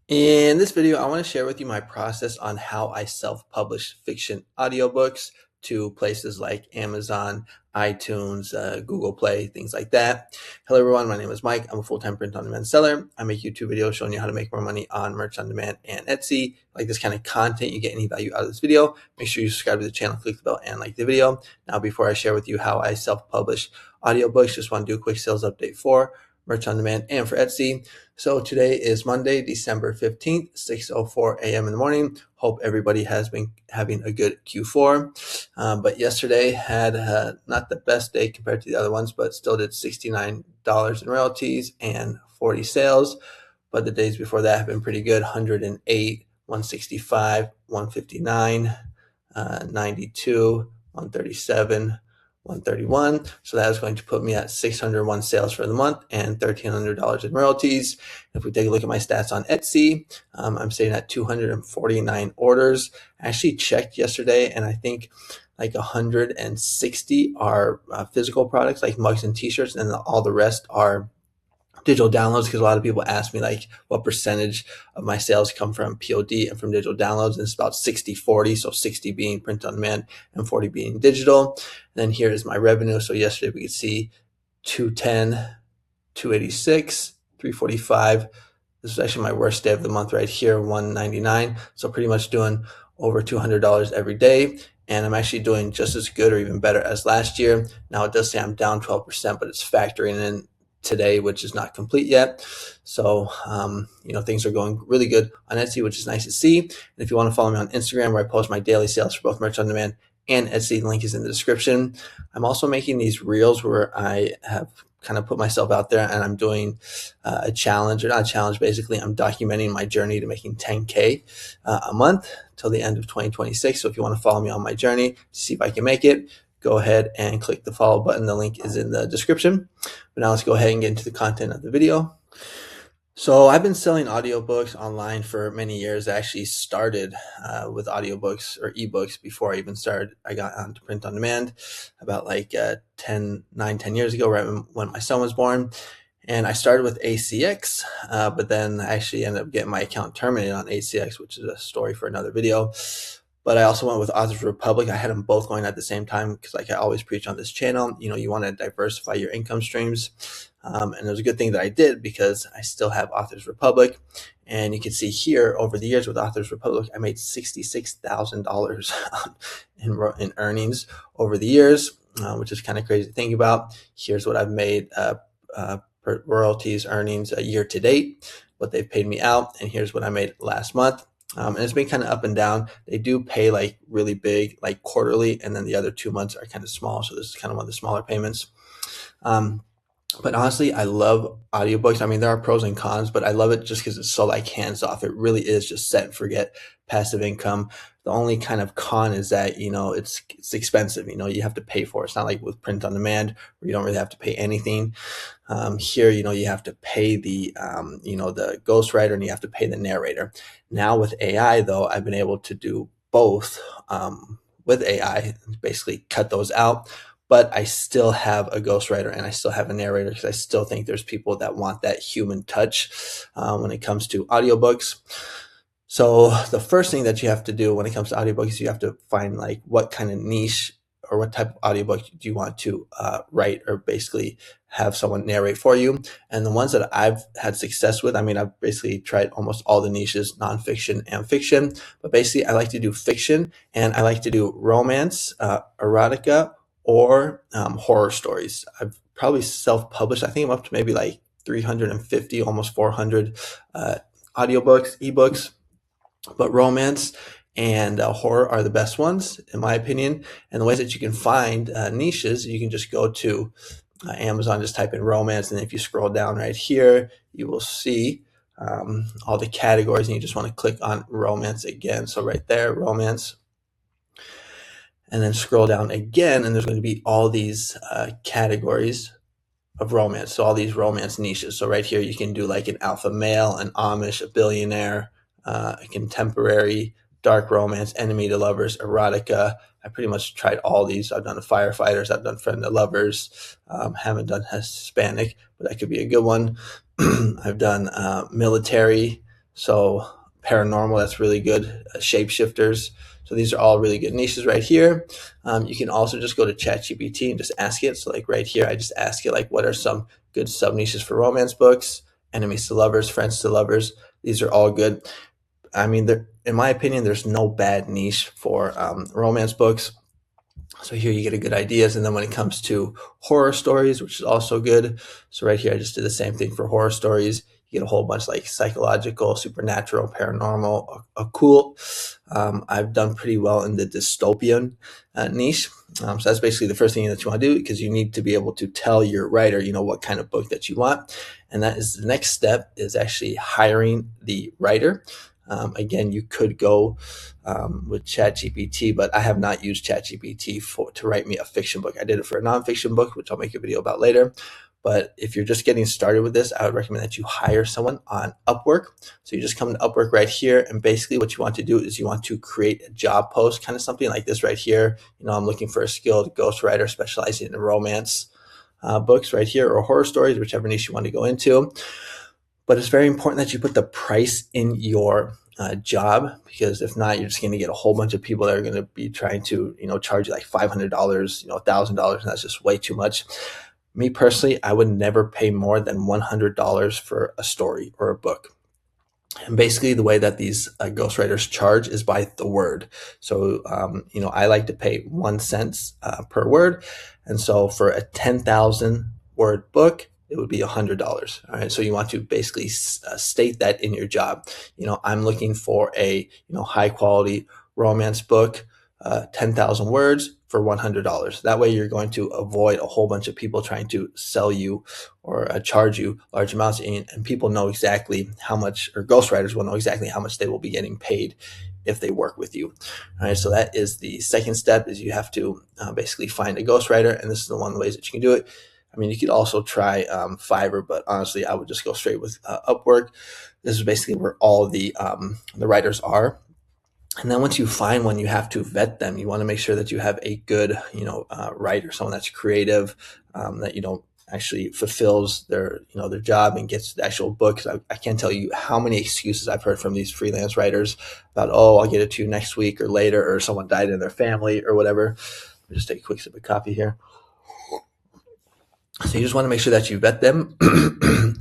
In this video, I want to share with you my process on how I self-publish fiction audiobooks to places like Amazon, iTunes, Google Play, things like that. Hello everyone, my name is Mike. I'm a full-time print-on-demand seller. I make YouTube videos showing you how to make more money on merch on demand and Etsy. Like this kind of content, you get any value out of this video, make sure you subscribe to the channel, click the bell, and like the video. Now, before I share with you how I self-publish audiobooks, just want to do a quick sales update for merch on demand and for Etsy. So today is Monday, December 15th, 6:04 a.m. in the morning. Hope everybody has been having a good Q4. But yesterday had not the best day compared to the other ones, but still did $69 in royalties and 40 sales. But the days before that have been pretty good: 108, 165, 159, 92, 137, 131. So that is going to put me at 601 sales for the month and $1,300 in royalties. If we take a look at my stats on Etsy, I'm sitting at 249 orders. I actually checked yesterday, and I think like 160 are physical products like mugs and t-shirts, and all the rest are digital downloads, because a lot of people ask me like what percentage of my sales come from POD and from digital downloads, and it's about 60-40, so 60 being print on demand and 40 being digital. And then here is my revenue. So yesterday we could see 210, 286, 345. This is actually my worst day of the month right here, 199. So pretty much doing over $200 every day. And I'm actually doing just as good or even better as last year. Now it does say I'm down 12%, but it's factoring in today, which is not complete yet. So, things are going really good on Etsy, which is nice to see. And if you want to follow me on Instagram, where I post my daily sales for both merch on demand and Etsy, the link is in the description. I'm also making these reels where I have kind of put myself out there, and I'm doing a challenge, or not a challenge, basically I'm documenting my journey to making 10K a month till the end of 2026. So if you want to follow me on my journey to see if I can make it, go ahead and click the follow button. The link is in the description. But now let's go ahead and get into the content of the video. So I've been selling audiobooks online for many years. I actually started with audiobooks or ebooks before I even started. I got onto print on demand about like 10 years ago, right when my son was born. And I started with ACX, but then I actually ended up getting my account terminated on ACX, which is a story for another video. But I also went with Authors Republic. I had them both going at the same time because, like I always preach on this channel, you want to diversify your income streams. And it was a good thing that I did, because I still have Authors Republic. And you can see here, over the years with Authors Republic, I made $66,000 in earnings over the years, which is kind of crazy to think about. Here's what I've made per royalties earnings year to date, what they've paid me out. And here's what I made last month. And it's been kind of up and down. They do pay like really big, like quarterly, and then the other 2 months are kind of small. So this is kind of one of the smaller payments. But honestly, I love audiobooks. I mean, there are pros and cons, but I love it just because it's so like hands off. It really is just set and forget passive income. The only kind of con is that, it's expensive. You have to pay for it. It's not like with print on demand where you don't really have to pay anything. Here, you have to pay the ghostwriter, and you have to pay the narrator. Now with AI, though, I've been able to do both with AI, basically cut those out. But I still have a ghostwriter and I still have a narrator, because I still think there's people that want that human touch when it comes to audiobooks. So the first thing that you have to do when it comes to audiobooks, you have to find like what kind of niche or what type of audiobook do you want to write, or basically have someone narrate for you. And the ones that I've had success with, I've basically tried almost all the niches, nonfiction and fiction. But basically, I like to do fiction, and I like to do romance, erotica, or horror stories. I've probably self-published, I think I'm up to maybe like 350, almost 400 audiobooks, ebooks. But romance and horror are the best ones, in my opinion. And the ways that you can find niches, you can just go to Amazon, just type in romance, and if you scroll down right here, you will see all the categories, and you just want to click on romance again. So right there, romance. And then scroll down again, and there's going to be all these categories of romance. So all these romance niches. So right here, you can do like an alpha male, an Amish, a billionaire, a contemporary, dark romance, enemy to lovers, erotica. I pretty much tried all these. I've done the firefighters. I've done friend to lovers. Haven't done Hispanic, but that could be a good one. I've done military. So paranormal, that's really good. Shapeshifters. So these are all really good niches right here. You can also just go to ChatGPT and just ask it. So like right here, I just ask it like, what are some good sub niches for romance books? Enemies to lovers, friends to lovers. These are all good. I mean, in my opinion, there's no bad niche for romance books. So here you get a good ideas. And then when it comes to horror stories, which is also good. So right here, I just did the same thing for horror stories. You get a whole bunch like psychological, supernatural, paranormal, occult. I've done pretty well in the dystopian niche. So that's basically the first thing that you want to do, because you need to be able to tell your writer, what kind of book that you want. And that is the next step, is actually hiring the writer. Again, you could go with ChatGPT, but I have not used ChatGPT to write me a fiction book. I did it for a nonfiction book, which I'll make a video about later. But if you're just getting started with this, I would recommend that you hire someone on Upwork. So you just come to Upwork right here, and basically what you want to do is you want to create a job post, kind of something like this right here. I'm looking for a skilled ghostwriter specializing in romance books right here, or horror stories, whichever niche you want to go into. But it's very important that you put the price in your job, because if not, you're just going to get a whole bunch of people that are going to be trying to, charge you like $500, $1,000, and that's just way too much. Me personally, I would never pay more than $100 for a story or a book. And basically the way that these ghostwriters charge is by the word. So, I like to pay 1 cent per word. And so for a 10,000 word book, it would be $100. All right. So you want to basically state that in your job. I'm looking for a, high quality romance book, 10,000 words for $100. That way you're going to avoid a whole bunch of people trying to sell you or charge you large amounts, and people know exactly how much, or ghostwriters will know exactly how much they will be getting paid if they work with you. All right, so that is the second step, is you have to basically find a ghostwriter, and this is the one ways that you can do it. I mean, you could also try Fiverr, but honestly, I would just go straight with Upwork. This is basically where all the writers are. And then once you find one, you have to vet them. You want to make sure that you have a good, writer, someone that's creative, that actually fulfills their job and gets the actual book. I can't tell you how many excuses I've heard from these freelance writers about, oh, I'll get it to you next week or later, or someone died in their family or whatever. Let me just take a quick sip of coffee here. So you just want to make sure that you vet them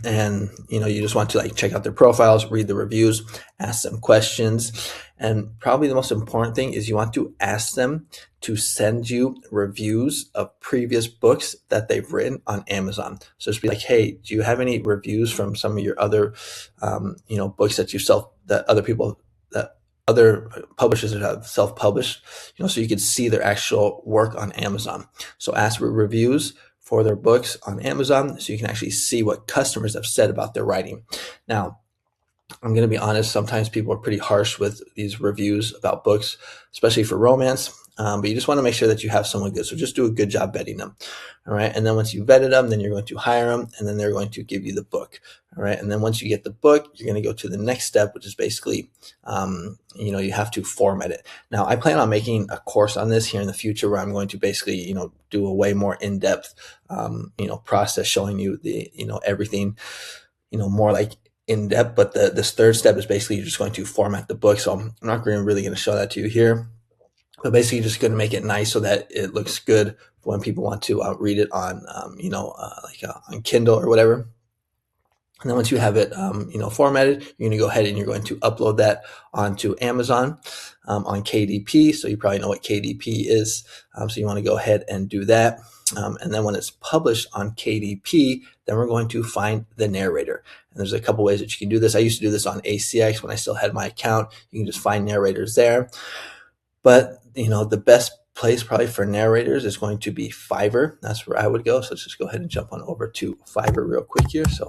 and, you just want to like check out their profiles, read the reviews, ask them questions. And probably the most important thing is you want to ask them to send you reviews of previous books that they've written on Amazon. So just be like, hey, do you have any reviews from some of your other, books that other publishers that have self-published, so you can see their actual work on Amazon. So ask for reviews for their books on Amazon, so you can actually see what customers have said about their writing. Now, I'm going to be honest, sometimes people are pretty harsh with these reviews about books, especially for romance. But you just want to make sure that you have someone good. So just do a good job vetting them. All right. And then once you vetted them, then you're going to hire them, and then they're going to give you the book. All right. And then once you get the book, you're going to go to the next step, which is basically, you have to format it. Now, I plan on making a course on this here in the future, where I'm going to basically, do a way more in-depth, process, showing you the, everything, more like in depth. But this third step is basically you're just going to format the book. So I'm not really going to show that to you here. But basically, you're just going to make it nice so that it looks good when people want to read it on, on Kindle or whatever. And then once you have it, formatted, you're going to go ahead and you're going to upload that onto Amazon on KDP. So you probably know what KDP is. So you want to go ahead and do that. And then when it's published on KDP, then we're going to find the narrator. And there's a couple ways that you can do this. I used to do this on ACX when I still had my account. You can just find narrators there. But, the best place probably for narrators is going to be Fiverr. That's where I would go. So let's just go ahead and jump on over to Fiverr real quick here. So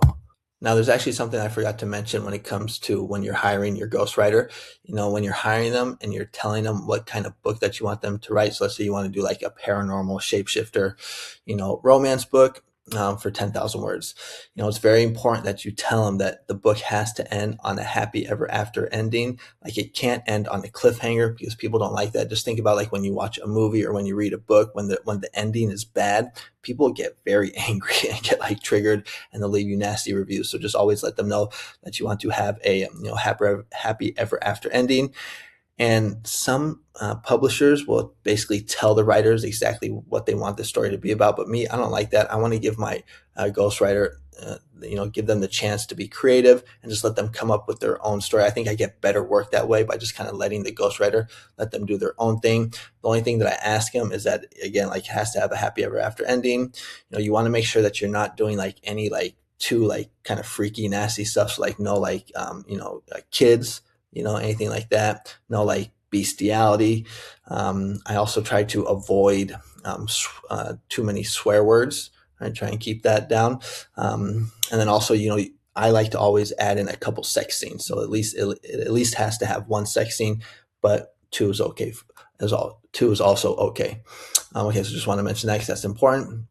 now there's actually something I forgot to mention when it comes to when you're hiring your ghostwriter. When you're hiring them and you're telling them what kind of book that you want them to write. So let's say you want to do like a paranormal shapeshifter, romance book. for 10,000 words. It's very important that you tell them that the book has to end on a happy ever after ending. Like, it can't end on a cliffhanger, because people don't like that. Just think about like when you watch a movie or when you read a book, when the ending is bad, people get very angry and get like triggered, and they'll leave you nasty reviews. So just always let them know that you want to have a happy ever after ending. And some publishers will basically tell the writers exactly what they want the story to be about. But me, I don't like that. I want to give my ghostwriter, give them the chance to be creative and just let them come up with their own story. I think I get better work that way, by just kind of letting the ghostwriter let them do their own thing. The only thing that I ask them is that, again, like, it has to have a happy ever after ending. You want to make sure that you're not doing like any like too like kind of freaky, nasty stuff. So like no like kids, anything like that. No, like bestiality. I also try to avoid too many swear words. I try and keep that down. And then also, I like to always add in a couple sex scenes. So it at least has to have one sex scene, but two is okay. Two is also okay. Okay, so just want to mention that because that's important.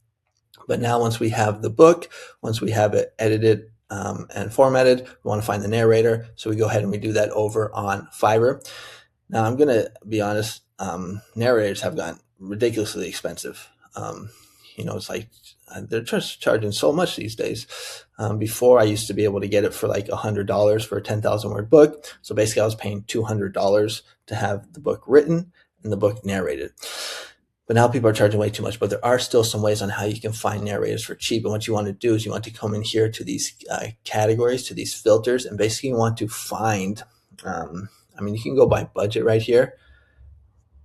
But now, once we have the book, once we have it edited and formatted, we want to find the narrator. So we go ahead and we do that over on Fiverr. Now, I'm going to be honest, narrators have gotten ridiculously expensive. It's like they're just charging so much these days. Before, I used to be able to get it for like $100 for a 10,000 word book. So basically, I was paying $200 to have the book written and the book narrated. But now people are charging way too much. But there are still some ways on how you can find narrators for cheap. And what you want to do is you want to come in here to these categories, to these filters, and basically you want to find, you can go by budget right here,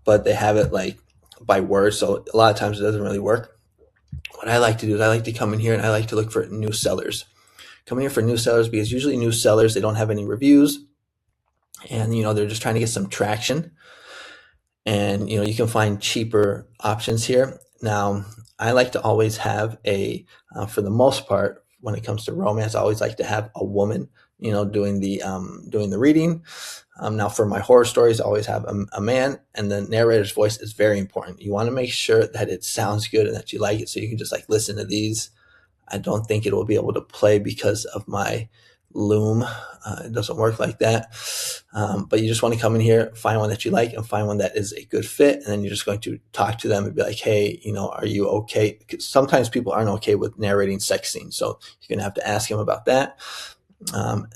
but they have it like by word. So a lot of times it doesn't really work. What I like to do is I like to come in here and I like to look for new sellers. Come in here for new sellers, because usually new sellers, they don't have any reviews. And, they're just trying to get some traction. And, you can find cheaper options here. Now, I like to always have for the most part, when it comes to romance, I always like to have a woman, doing the reading. Now, for my horror stories, I always have a man, and the narrator's voice is very important. You want to make sure that it sounds good and that you like it, so you can just like listen to these. I don't think it will be able to play because of my Loom. It doesn't work like that. But you just want to come in here, find one that you like, and find one that is a good fit. And then you're just going to talk to them and be like, hey, are you okay? Because sometimes people aren't okay with narrating sex scenes. So you're going to have to ask them about that.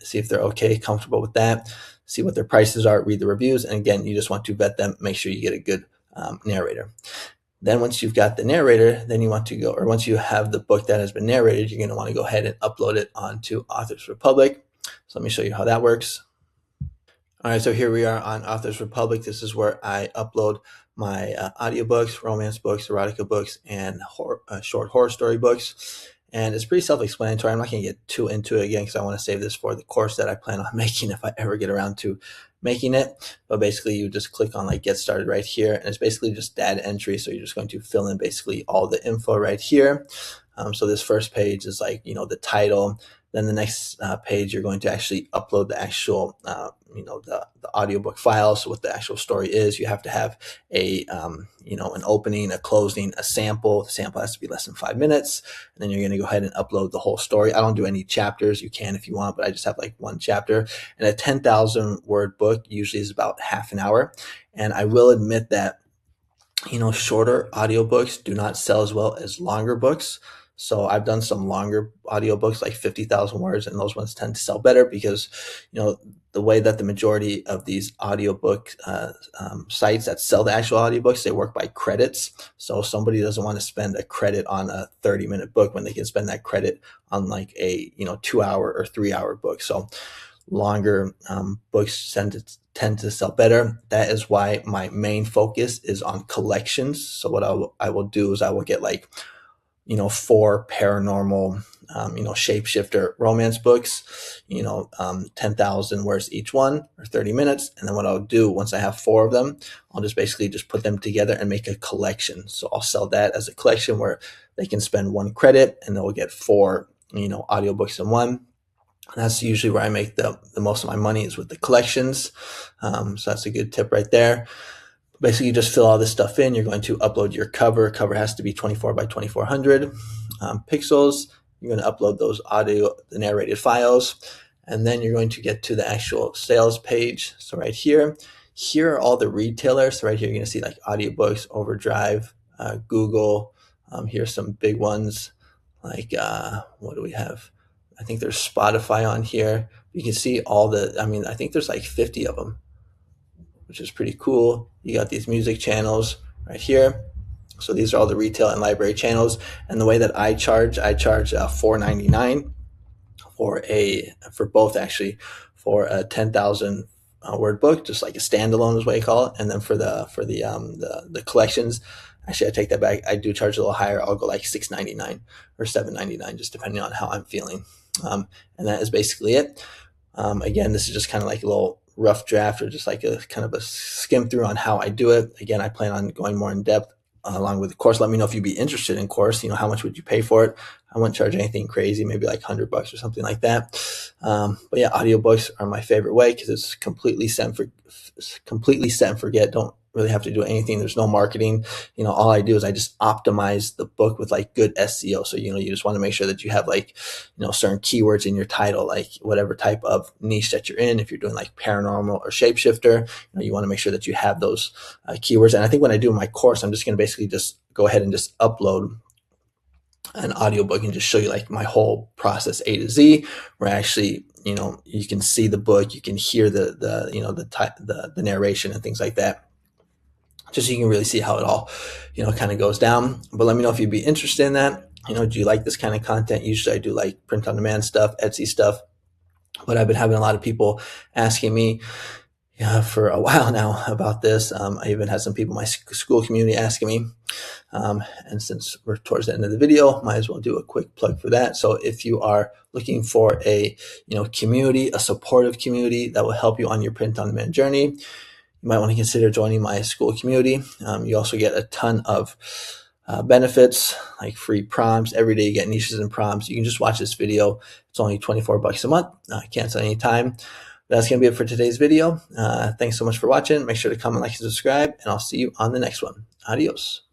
See if they're okay, comfortable with that. See what their prices are, read the reviews. And again, you just want to vet them, make sure you get a good narrator. Then once you've got the narrator, then you want to go, or once you have the book that has been narrated, you're going to want to go ahead and upload it onto Authors Republic. So let me show you how that works. All right, so here we are on Authors Republic. This is where I upload my audiobooks, romance books, erotica books, and short horror story books. And it's pretty self-explanatory. I'm not going to get too into it again because I want to save this for the course that I plan on making if I ever get around to making it. But basically, you just click on like get started right here, and it's basically just data entry. So you're just going to fill in basically all the info right here. So this first page is like, the title. Then the next page, you're going to actually upload the actual, the audiobook file. So what the actual story is, you have to have an opening, a closing, a sample. The sample has to be less than 5 minutes. And then you're going to go ahead and upload the whole story. I don't do any chapters. You can if you want, but I just have like one chapter. And a 10,000 word book usually is about half an hour. And I will admit that, shorter audiobooks do not sell as well as longer books. So I've done some longer audiobooks, like 50,000 words, and those ones tend to sell better because, the way that the majority of these audiobook sites that sell the actual audiobooks, they work by credits. So somebody doesn't want to spend a credit on a 30-minute book when they can spend that credit on like a 2-hour or 3-hour book. So longer books tend to sell better. That is why my main focus is on collections. So what I will do is I will get like 4 paranormal, shapeshifter romance books, 10,000 words each one, or 30 minutes. And then what I'll do once I have 4 of them, I'll just basically just put them together and make a collection. So I'll sell that as a collection where they can spend 1 credit and they'll get 4, audiobooks in one. And that's usually where I make the most of my money, is with the collections. So that's a good tip right there. Basically, you just fill all this stuff in. You're going to upload your cover. Cover has to be 24 by 2400 pixels. You're going to upload those the narrated files, and then you're going to get to the actual sales page. So right here are all the retailers. So right here, you're going to see like Audiobooks, Overdrive, Google. Here's some big ones like what do we have? I think there's Spotify on here. You can see all I think there's like 50 of them, which is pretty cool. You got these music channels right here. So these are all the retail and library channels. And the way that I charge $4.99 for both, actually, for a 10,000 word book, just like a standalone is what you call it. And then for the collections, actually I take that back. I do charge a little higher. I'll go like $6.99 or $7.99, just depending on how I'm feeling. And that is basically it. Again, this is just kind of like a little rough draft, or just like a kind of a skim through on how I do it. Again, I plan on going more in depth along with the course. Let me know if you'd be interested in course. How much would you pay for it? I wouldn't charge anything crazy, maybe like $100 or something like that. But yeah, audiobooks are my favorite way because it's completely set and forget. Don't really have to do anything. There's no marketing. All I do is I just optimize the book with like good SEO. So, you just want to make sure that you have like, certain keywords in your title, like whatever type of niche that you're in. If you're doing like paranormal or shapeshifter, you want to make sure that you have those keywords. And I think when I do my course, I'm just going to basically just go ahead and just upload an audiobook and just show you like my whole process A to Z, where actually, you can see the book, you can hear the narration and things like that. Just so you can really see how it all, kind of goes down. But let me know if you'd be interested in that. Do you like this kind of content? Usually I do like print on demand stuff, Etsy stuff, but I've been having a lot of people asking me for a while now about this. I even had some people in my school community asking me. And since we're towards the end of the video, might as well do a quick plug for that. So if you are looking for a, community, a supportive community that will help you on your print on demand journey, you might want to consider joining my school community. You also get a ton of benefits like free prompts. Every day you get niches and prompts. You can just watch this video. It's only $24 a month. Cancel anytime. That's going to be it for today's video. Thanks so much for watching. Make sure to comment, like, and subscribe, and I'll see you on the next one. Adios.